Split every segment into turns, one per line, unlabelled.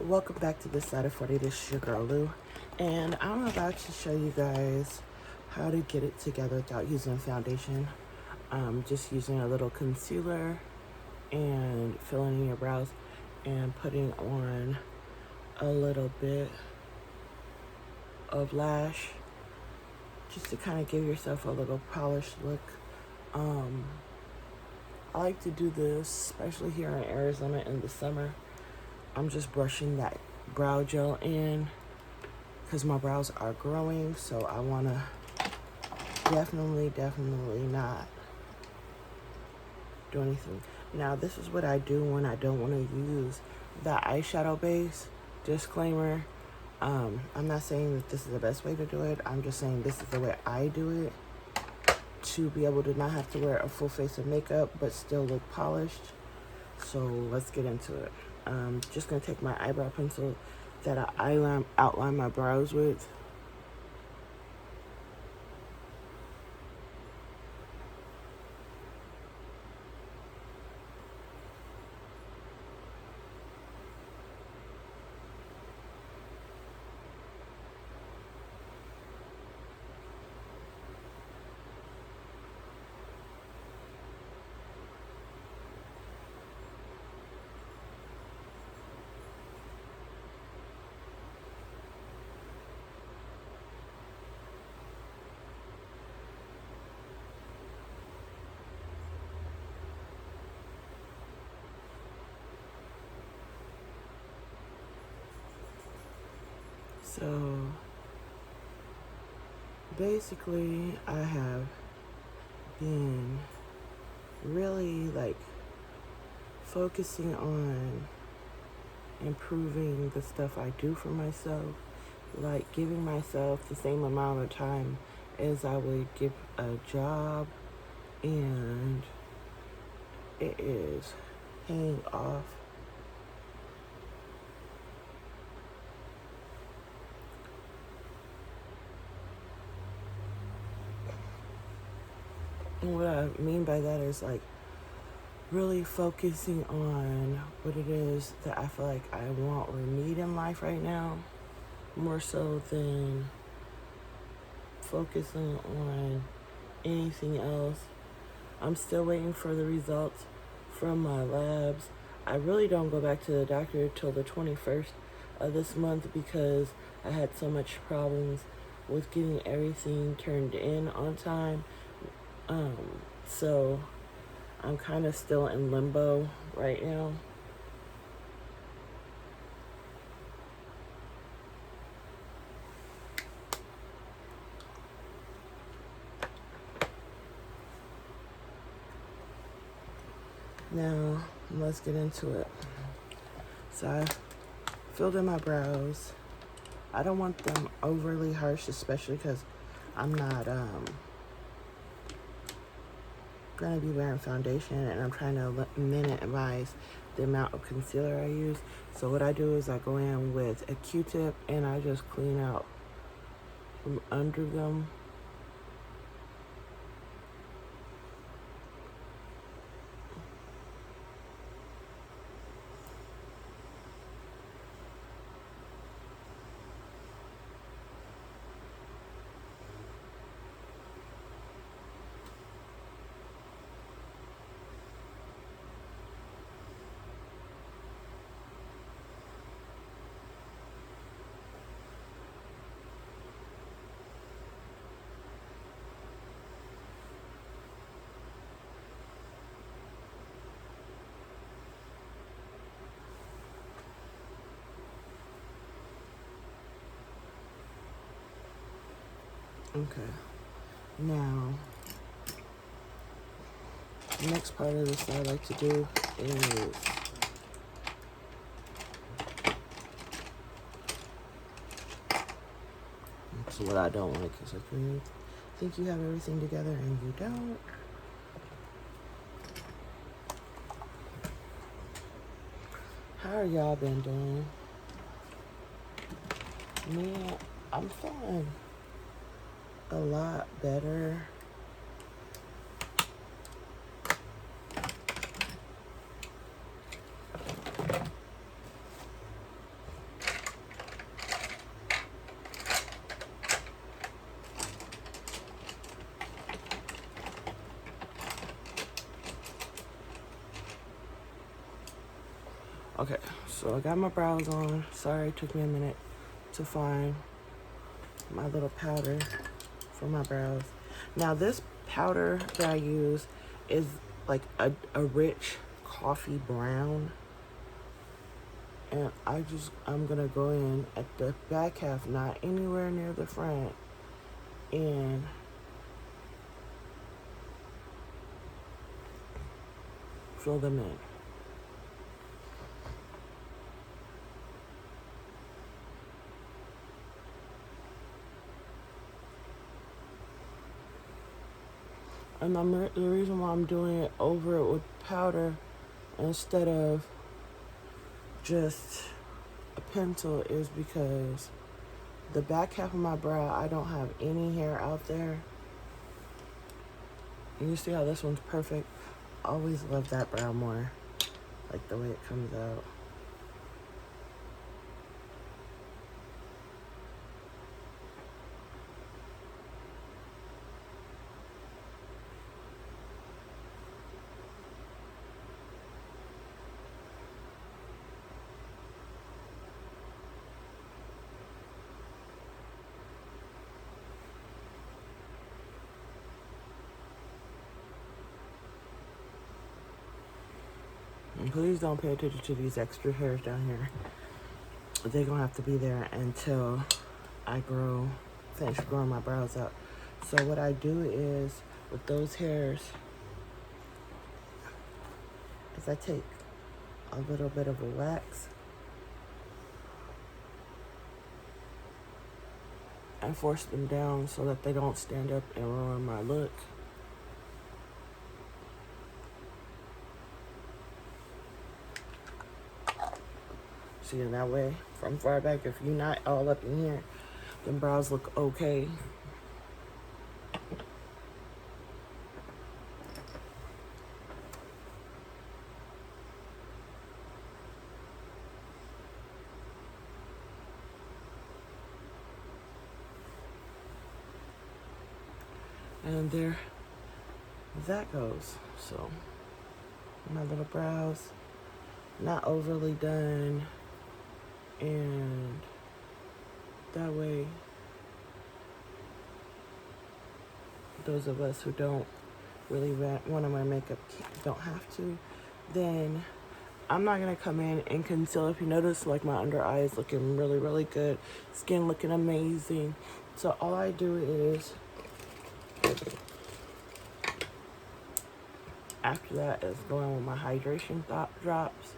Welcome back to This Side of 40. This is your girl Lou, and I'm about to show you guys how to get it together without using foundation. Just using a little concealer and filling in your brows and putting on a little bit of lash just to kind of give yourself a little polished look. I like to do this, especially here in Arizona in the summer. I'm just brushing that brow gel in because my brows are growing, so I want to definitely not do anything. Now, this is what I do when I don't want to use the eyeshadow base. Disclaimer, I'm not saying that this is the best way to do it. I'm just saying this is the way I do it to be able to not have to wear a full face of makeup but still look polished. So let's get into it. Just gonna take my eyebrow pencil that I outline my brows with. So basically, I have been really focusing on improving the stuff I do for myself, like giving myself the same amount of time as I would give a job, and it is paying off. And what I mean by that is really focusing on what it is that I feel like I want or need in life right now, more so than focusing on anything else. I'm still waiting for the results from my labs. I really don't go back to the doctor till the 21st of this month because I had so much problems with getting everything turned in on time. So I'm kind of still in limbo right now. Now, let's get into it. So I filled in my brows. I don't want them overly harsh, especially because I'm not gonna be wearing foundation, and I'm trying to minimize the amount of concealer I use. So what I do is I go in with a Q-tip and I just clean out from under them. Okay. Now, the next part of this that I like to do is that's what I don't like, is when you think you have everything together and you don't. How are y'all been doing? Me, I'm feeling a lot better. Okay, so I got my brows on. Sorry, it took me a minute to find my little powder for my brows. Now this powder that I use is like a rich coffee brown. And I'm gonna go in at the back half, not anywhere near the front, and fill them in. And the reason why I'm doing it over it with powder instead of just a pencil is because the back half of my brow, I don't have any hair out there. And you see how this one's perfect? I always love that brow more, like the way it comes out. And please don't pay attention to these extra hairs down here. They're gonna have to be there until I finish growing my brows out. So what I do is, with those hairs, is I take a little bit of a wax and force them down so that they don't stand up and ruin my look. See, in that way, from far back, if you're not all up in here, then brows look okay. And there that goes. So my little brows, not overly done, and that way those of us who don't really want to wear makeup don't have to. Then I'm not gonna come in and conceal. If you notice, like, my under eye is looking really, really good, skin looking amazing. So all I do is, after that, is go in with my hydration drops.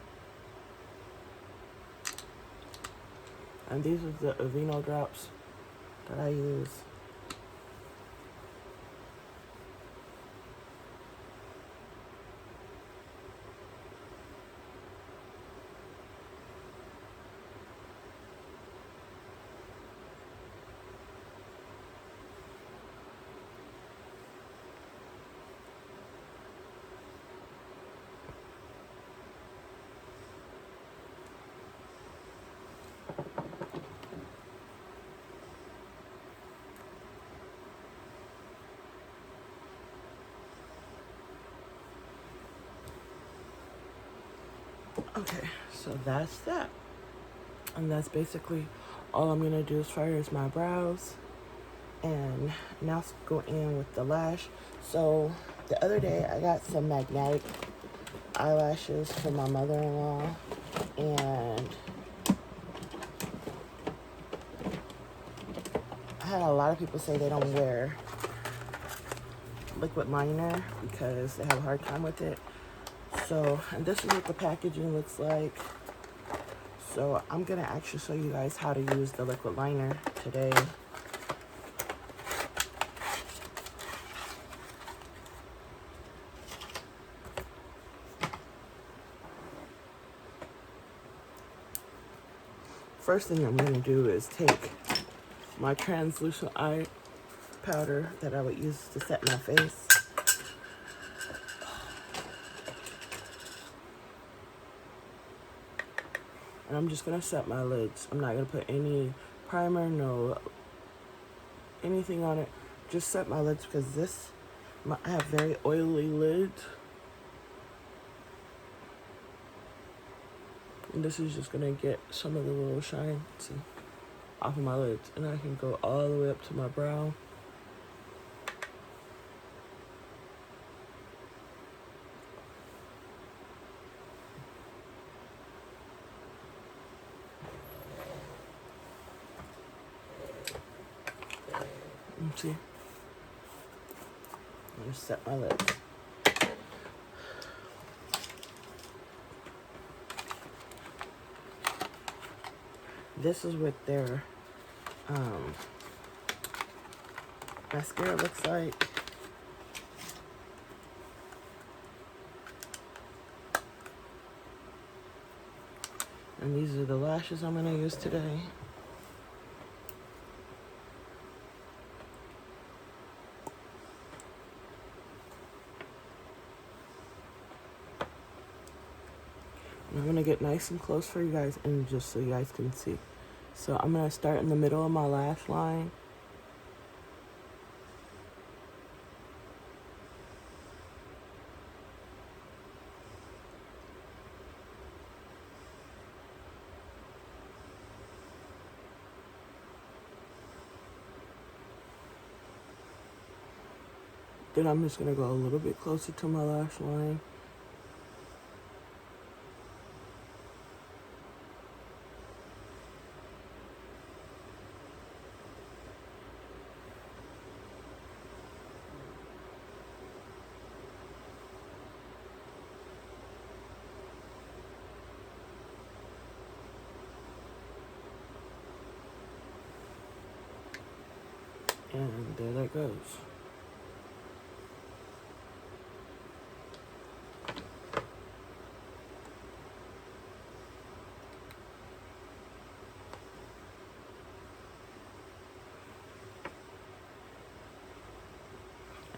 And these are the Aveeno drops that I use. Okay, so that's that. And that's basically all I'm gonna do as far as my brows. And now let's go in with the lash. So the other day I got some magnetic eyelashes from my mother-in-law, and I had a lot of people say they don't wear liquid liner because they have a hard time with it. So, and this is what the packaging looks like. So I'm gonna actually show you guys how to use the liquid liner today. First thing I'm gonna do is take my translucent eye powder that I would use to set my face. And I'm just gonna set my lids. I'm not gonna put any primer, no anything on it. Just set my lids because I have very oily lids. And this is just gonna get some of the little shine, see, off of my lids. And I can go all the way up to my brow. See, I'm gonna set my lids. This is what their mascara looks like. And these are the lashes I'm gonna use today. I'm gonna get nice and close for you guys and just so you guys can see. So I'm gonna start in the middle of my lash line. Then I'm just gonna go a little bit closer to my lash line. And there that goes.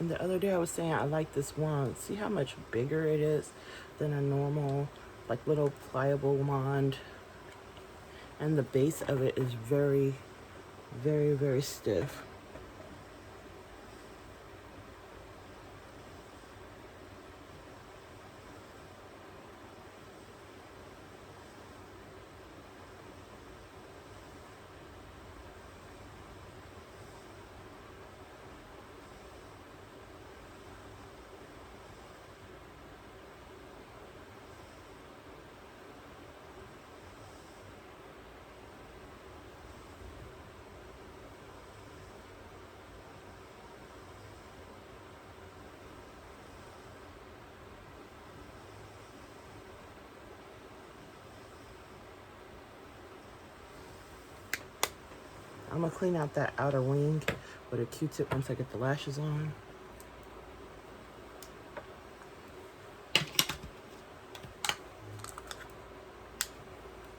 And the other day I was saying I like this wand. See how much bigger it is than a normal, like little pliable wand. And the base of it is very, very, very stiff. I'm gonna clean out that outer wing with a Q-tip once I get the lashes on.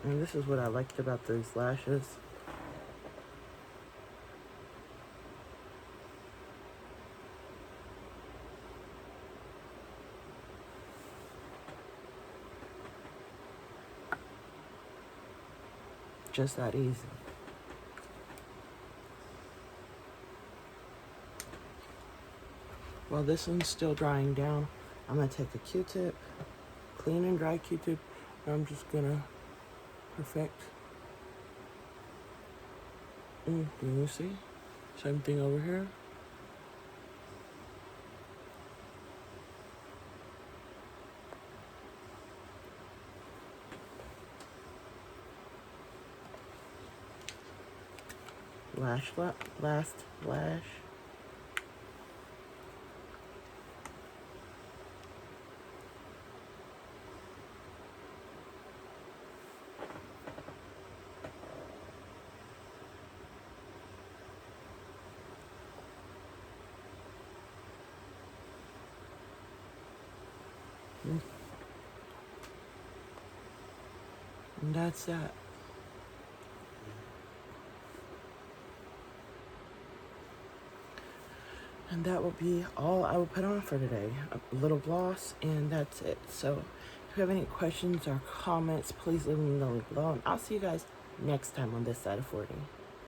And this is what I liked about these lashes. Just that easy. While this one's still drying down, I'm gonna take a Q-tip, clean and dry Q-tip, and I'm just gonna perfect. Can you see? Same thing over here. Last lash. And that's that. And that will be all I will put on for today. A little gloss, and that's it. So if you have any questions or comments, please leave them below. And I'll see you guys next time on this side of 40.